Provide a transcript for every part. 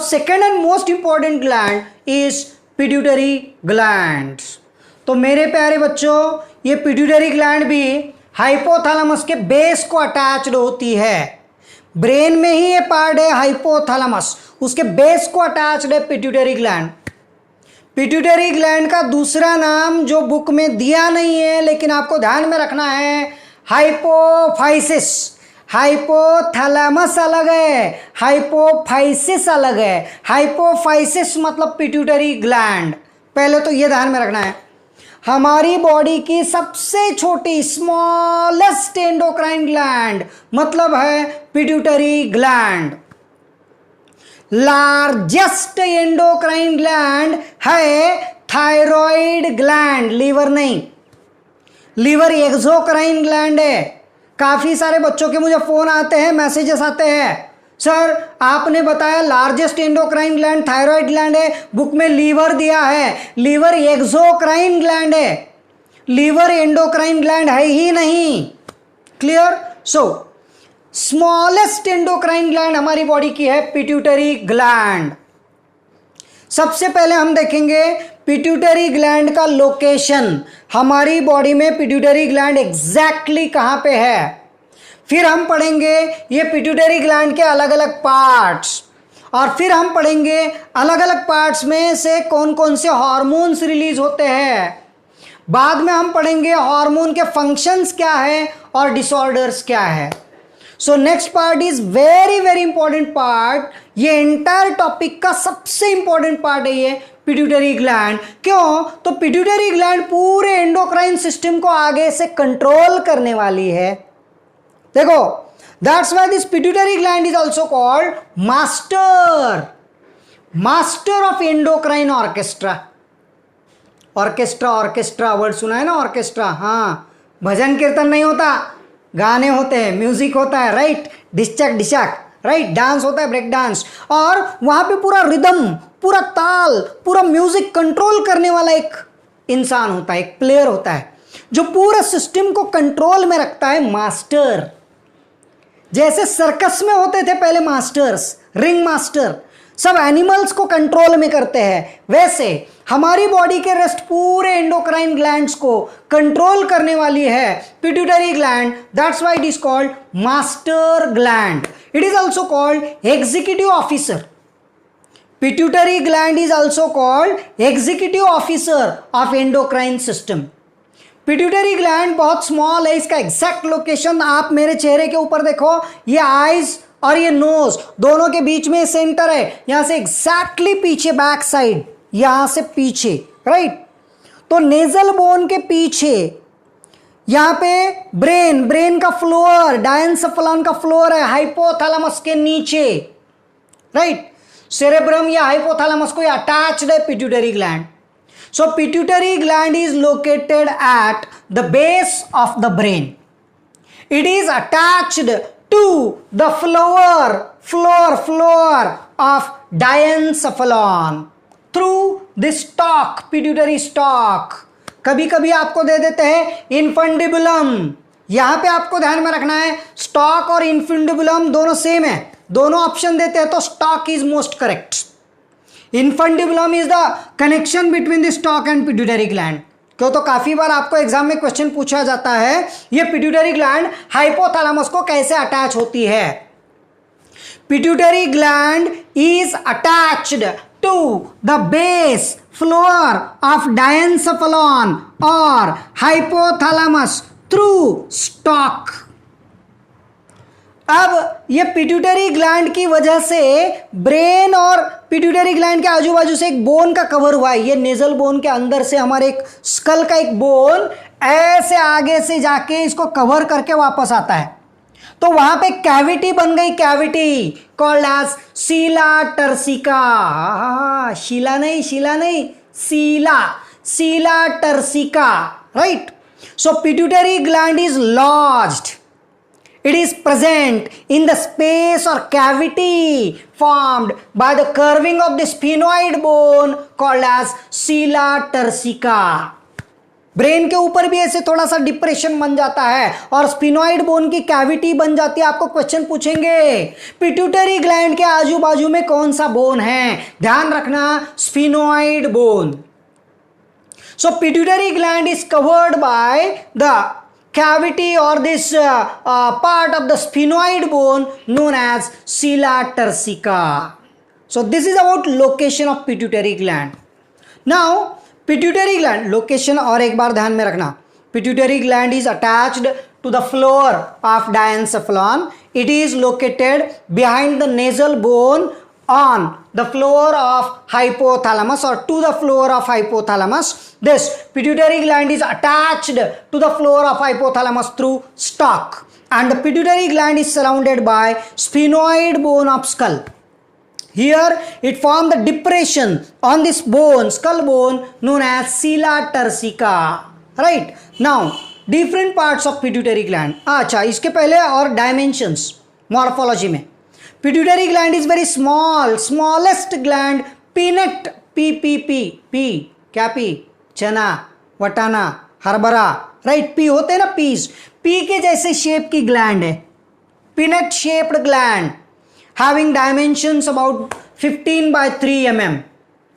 Second and most important gland is pituitary gland. तो मेरे प्यारे बच्चों, ये पिट्यूटरी ग्लैंड भी हाइपोथैलेमस के बेस को अटैच्ड होती है। ब्रेन में ही ये पार्ट है हाइपोथैलेमस, उसके बेस को अटैच्ड है पिट्यूटरी ग्लैंड। पिट्यूटरी ग्लैंड का दूसरा नाम जो बुक में दिया नहीं है लेकिन आपको ध्यान में रखना है, हाइपोफाइसिस। हाइपोथैलेमस अलग है, हाइपोफाइसिस अलग है। हाइपोफाइसिस मतलब पिट्यूटरी ग्लैंड, पहले तो ये ध्यान में रखना है। हमारी बॉडी की सबसे छोटी स्मॉलेस्ट एंडोक्राइन ग्लैंड मतलब है pituitary gland. Largest endocrine gland है थायराइड ग्लैंड, लीवर नहीं, लीवर एक्सोक्राइन ग्लैंड है। काफी सारे बच्चों के मुझे फोन आते हैं, मैसेजेस आते हैं, सर आपने बताया largest endocrine gland thyroid gland है, बुक में लीवर दिया है, लीवर एक्सोक्राइन ग्लैंड है, लीवर एंडोक्राइन ग्लैंड है ही नहीं। क्लियर? सो स्मॉलेस्ट एंडोक्राइन ग्लैंड हमारी बॉडी की है पिट्यूटरी ग्लैंड। सबसे पहले हम देखेंगे पिट्यूटरी ग्लैंड का लोकेशन, हमारी बॉडी में पिट्यूटरी ग्लैंड एग्जैक्टली कहां पे है। फिर हम पढ़ेंगे ये पिट्यूटरी ग्लैंड के अलग अलग पार्ट्स, और फिर हम पढ़ेंगे अलग अलग पार्ट्स में से कौन कौन से हार्मोन्स रिलीज होते हैं। बाद में हम पढ़ेंगे हार्मोन के फंक्शंस क्या है और डिसऑर्डर्स क्या है। So next part is very very important part, ये एंटायर टॉपिक का सबसे इंपॉर्टेंट पार्ट है ये पिट्यूटरी ग्लैंड। क्यों? तो पिट्यूटरी ग्लैंड पूरे एंडोक्राइन सिस्टम को आगे से कंट्रोल करने वाली है। देखो, that's why this pituitary gland is also called master of endocrine orchestra. Orchestra, orchestra word सुना है ना, ऑर्केस्ट्रा। हाँ, भजन कीर्तन नहीं होता, गाने होते हैं, म्यूजिक होता है, राइट, डिशक डिशक, राइट, डांस होता है, ब्रेक डांस, और वहां पे पूरा रिदम, पूरा ताल, पूरा म्यूजिक कंट्रोल करने वाला एक इंसान होता है, एक प्लेयर होता है जो पूरे सिस्टम को कंट्रोल में रखता है, मास्टर। जैसे सर्कस में होते थे पहले मास्टर्स, रिंग मास्टर, सब एनिमल्स को कंट्रोल में करते हैं, वैसे हमारी बॉडी के रेस्ट पूरे एंडोक्राइन ग्लैंड्स को कंट्रोल करने वाली है pituitary gland. That's why it is called master gland. It is also called executive officer. Pituitary gland is also called executive officer of endocrine system. Pituitary gland बहुत small है, इसका exact location आप मेरे चेहरे के ऊपर देखो, ये आईज और ये नोज दोनों के बीच में सेंटर है, यहां से एग्जैक्टली पीछे, बैक साइड, यहां से पीछे, राइट। तो नेजल बोन के पीछे यहां पे ब्रेन का फ्लोर, डायंसेफेलॉन का फ्लोर है हाइपोथैलेमस के नीचे, राइट। सेरेब्रम या हाइपोथैलेमस को अटैच्ड है pituitary gland. So pituitary gland is located at the base of the brain. It is attached to the floor of diencephalon through this stalk, pituitary stalk। कभी कभी आपको दे देते हैं इन्फंडिबुलम, यहां पे आपको ध्यान में रखना है स्टॉक और इन्फंडिबुलम दोनों सेम है, दोनों ऑप्शन देते हैं तो stock is most correct. Infundibulum is the connection between the stock and pituitary gland. क्यों? तो काफी बार आपको एग्जाम में क्वेश्चन पूछा जाता है ये पिट्यूटरी ग्लैंड हाइपोथैलेमस को कैसे अटैच होती है। Pituitary gland is attached to the base floor of diencephalon और हाइपोथैलेमस थ्रू स्टॉक। अब ये पिट्यूटरी ग्लैंड की वजह से ब्रेन और पिट्यूटरी ग्लैंड के आजू बाजू से एक बोन का कवर हुआ है, ये नेजल बोन के अंदर से हमारे एक स्कल का एक बोन ऐसे आगे से जाके इसको कवर करके वापस आता है, तो वहां पे कैविटी बन गई, कैविटी कॉल्ड एज सीला टर्सिका। शीला नहीं, सीला turcica, right. So pituitary gland is lodged, it is present in the space or cavity formed by the curving of the sphenoid bone called as sella turcica. Brain के ऊपर भी ऐसे थोड़ा सा depression बन जाता है और स्फिनोइड बोन की कैविटी बन जाती है। आपको क्वेश्चन पूछेंगे पिट्यूटरी ग्लैंड के आजू बाजू में कौन सा बोन है, ध्यान रखना sphenoid bone. So pituitary gland is covered by the cavity or this part of the sphenoid bone known as sella turcica. So this is about location of pituitary gland. Now pituitary gland location और एक बार ध्यान में रखना, pituitary gland is attached to the floor of diencephalon. It is located behind the nasal bone on the floor of hypothalamus or to the floor of hypothalamus. This pituitary gland is attached to the floor of hypothalamus through stalk, and the pituitary gland is surrounded by sphenoid bone of skull. Here it forms the depression on this bone, skull bone, known as sella turcica. Right? Now different parts of pituitary gland. अच्छा, इसके पहले और dimensions morphology में pituitary gland is very small, smallest gland, peanut, p क्या p, चना, वटाना, हरभरा, right, P होते हैं ना, पीस, पी के जैसे शेप की ग्लैंड है, peanut shaped gland, having dimensions about 15 by 3 mm.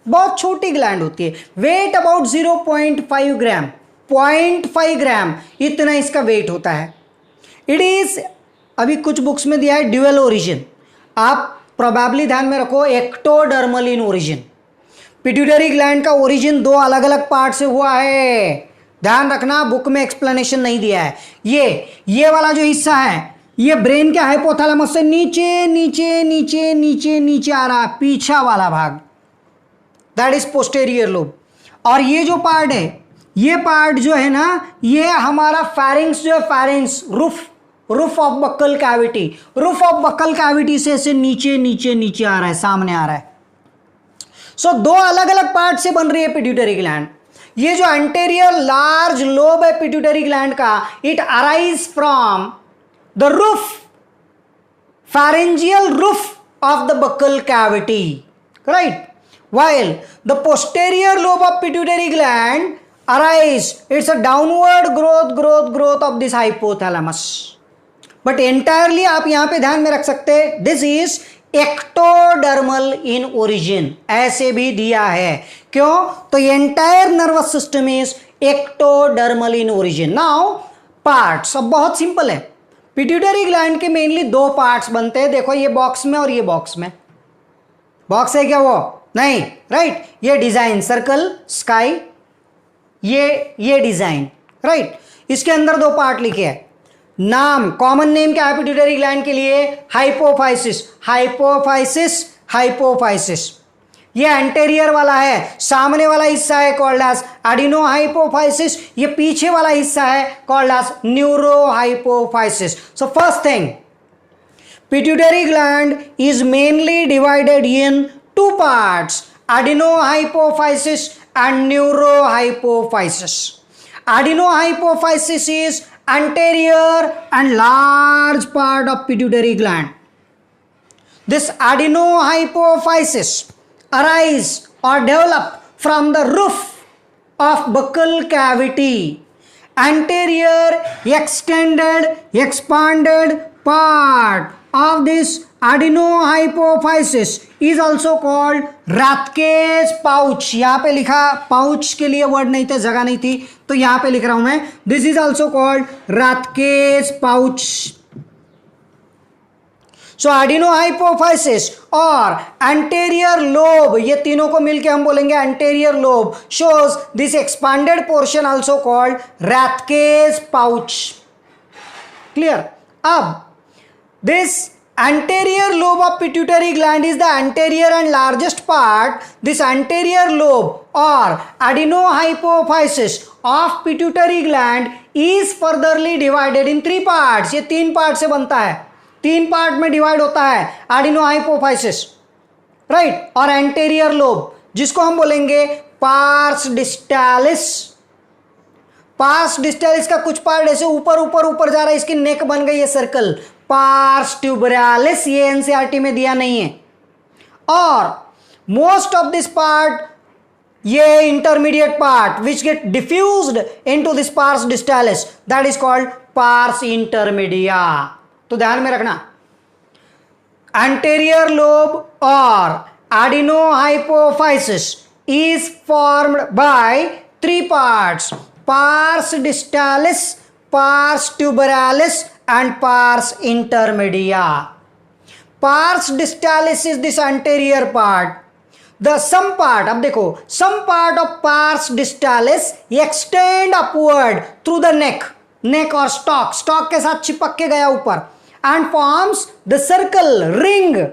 बहुत छोटी ग्लैंड होती है, वेट अबाउट 0.5 ग्राम, 0.5 ग्राम इतना इसका वेट होता है। इट इज, अभी कुछ बुक्स में दिया है ड्यूअल ओरिजिन, आप प्रोबेबली ध्यान में रखो ectodermal in origin. Pituitary gland का ओरिजिन दो अलग अलग पार्ट से हुआ है, ध्यान रखना, बुक में एक्सप्लेनेशन नहीं दिया है। ये वाला जो हिस्सा है ये ब्रेन के हाइपोथैलेमस से नीचे नीचे नीचे नीचे नीचे आ रहा है, पीछा वाला भाग, दैट इज पोस्टेरियर लोब। और ये जो पार्ट है, ये पार्ट जो है ना, ये हमारा फैरिंग्स जो है, फैरिंग्स roof of buccal cavity, roof of buccal cavity से ऐसे नीचे नीचे नीचे आ रहा है, सामने आ रहा है। सो दो अलग अलग पार्ट से बन रही है पिट्यूटरी ग्लैंड। ये जो एंटेरियर लार्ज लोब है पिट्यूटरी ग्लैंड का, it arise from the roof, pharyngeal roof of the buccal cavity, right? While the posterior lobe of pituitary gland arise, it's a downward growth of this hypothalamus. But entirely आप यहां पे ध्यान में रख सकते हैं, this is ectodermal in origin, ऐसे भी दिया है। क्यों? तो entire nervous system is ectodermal in origin. Now parts, अब बहुत सिंपल है। पिट्यूटरी ग्लैंड के मेनली दो पार्ट्स बनते हैं, देखो ये बॉक्स में और ये बॉक्स में। बॉक्स है क्या वो? नहीं, राइट, ये डिजाइन सर्कल स्काई, ये डिजाइन, राइट। इसके अंदर दो पार्ट लिखे हैं, नाम, कॉमन नेम क्या है पिट्यूटरी ग्लैंड के लिए? Hypophysis, hypophysis, hypophysis. ये एंटेरियर वाला है, सामने वाला हिस्सा है कॉल्ड एज एडिनोहाइपोफाइसिस, ये पीछे वाला हिस्सा है called as neurohypophysis. So first thing, pituitary gland is mainly divided in two parts, adenohypophysis and neurohypophysis. Adenohypophysis is anterior and large part of pituitary gland. This adenohypophysis arise or develop from the roof of buccal cavity. Anterior extended expanded part of this adenohypophysis is also called Rathke's pouch. यहाँ पे लिखा, pouch के लिए word नहीं थे, जगह नहीं थी, तो यहाँ पे लिख रहा हूं मैं, this is also called Rathke's pouch. सो एडिनोहाइपोफाइसिस और एंटेरियर लोब, ये तीनों को मिलके हम बोलेंगे anterior lobe, shows this expanded portion also called Rathke's pouch. Clear? अब this anterior lobe of pituitary gland is the anterior and largest part. This anterior lobe or adenohypophysis of pituitary gland is furtherly divided in three parts. ये तीन part से बनता है, तीन part में divide होता है एडिनोहाइपोफाइसिस, राइट, और एंटेरियर लोब, जिसको हम बोलेंगे पार्स डिस्टालिस। पार्स डिस्टालिस का कुछ पार्ट ऐसे ऊपर ऊपर ऊपर जा रहा है, इसकी नेक बन गई है सर्कल, पार्स ट्यूबरालिस, ये एनसीईआरटी में दिया नहीं है। और मोस्ट ऑफ दिस पार्ट ये intermediate part which get diffused into this pars distalis, that is called pars intermedia. तो ध्यान में रखना, anterior lobe or adenohypophysis is formed by three parts: pars distalis, pars tuberalis and pars intermedia. Pars distalis is this anterior part. The some part, अब देखो, some part of pars distalis extend upward through the neck और stalk के साथ चिपक के गया ऊपर, and forms the circle ring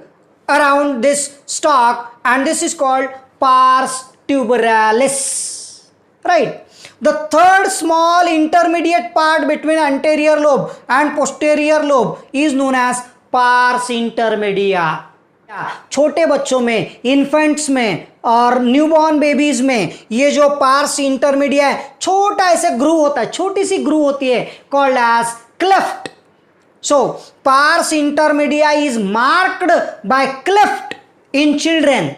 around this stalk, and this is called pars tuberalis, right? The third small intermediate part between anterior lobe and posterior lobe is known as pars intermedia. छोटे बच्चों में, infants में और newborn babies में ये जो parse intermedia है, छोटा ऐसे ग्रूव होता है, छोटी सी ग्रूव होती है, called as cleft. So pars intermedia is marked by cleft in children.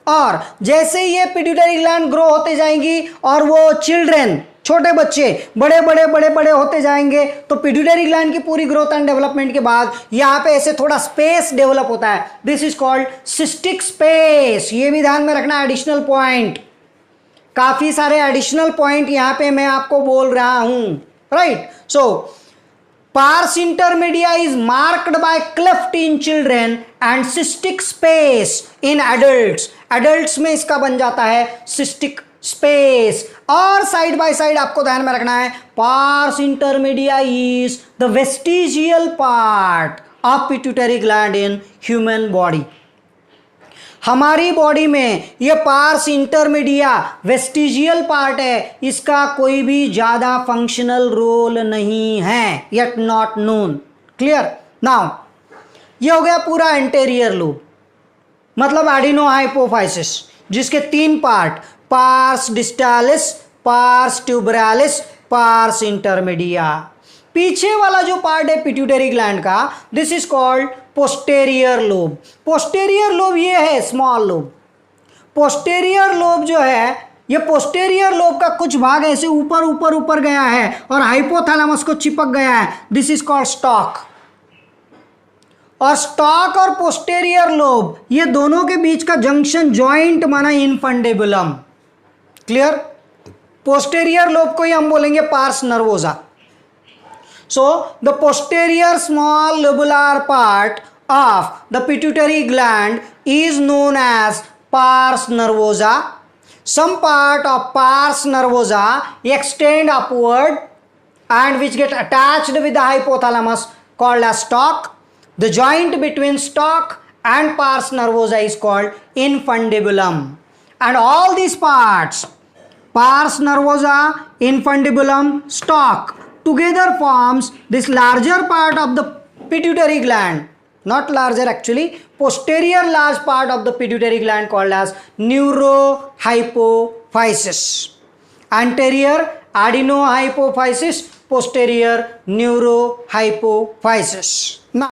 और जैसे ये पिट्यूटरी ग्लैंड ग्रो होते जाएंगी और वो चिल्ड्रेन, छोटे बच्चे बड़े बड़े बड़े बड़े होते जाएंगे, तो पिट्यूटरी ग्लैंड की पूरी ग्रोथ एंड डेवलपमेंट के बाद यहाँ पे ऐसे थोड़ा स्पेस डेवलप होता है. This is called cystic space. ये भी ध्यान में रखना, एडिशनल पॉइंट, काफी सारे एडिशनल पॉइंट यहाँ पे मैं आपको बोल रहा हूं, right? So pars intermedia is marked by cleft in children and cystic space in adults. adults में इसका बन जाता है cystic space. और साइड बाय साइड आपको ध्यान में रखना है, pars intermedia is the vestigial part of pituitary gland in human body. हमारी बॉडी में ये पार्स इंटरमीडिया वेस्टिजियल पार्ट है, इसका कोई भी ज़्यादा फंक्शनल रोल नहीं है, yet not known. Clear? Now ये हो गया पूरा एंटेरियर लूब, मतलब एडिनोहाइपोफाइसिस, जिसके तीन part, pars distalis, pars tuberalis, pars intermedia. पीछे वाला जो पार्ट है पिट्यूटरी ग्लैंड का, this is called posterior lobe. Posterior lobe ये है स्मॉल लोब. पोस्टेरियर लोब जो है, ये पोस्टेरियर लोब का कुछ भाग ऐसे ऊपर ऊपर ऊपर गया है और हाइपोथैलेमस को चिपक गया है. This is called stock. और स्टॉक और पोस्टेरियर लोब ये दोनों के बीच का जंक्शन जॉइंट माना इनफंडेबुलम. क्लियर? पोस्टेरियर लोब को ही हम बोलेंगे pars nervosa. So the posterior small lobular part of the pituitary gland is known as pars nervosa. Some part of pars nervosa extend upward and which get attached with the hypothalamus called as stalk. The joint between stalk and pars nervosa is called infundibulum. And all these parts, pars nervosa, infundibulum, stalk, together forms this larger part of the pituitary gland. Not larger actually, posterior large part of the pituitary gland called as neurohypophysis. Anterior adenohypophysis, posterior neurohypophysis. Now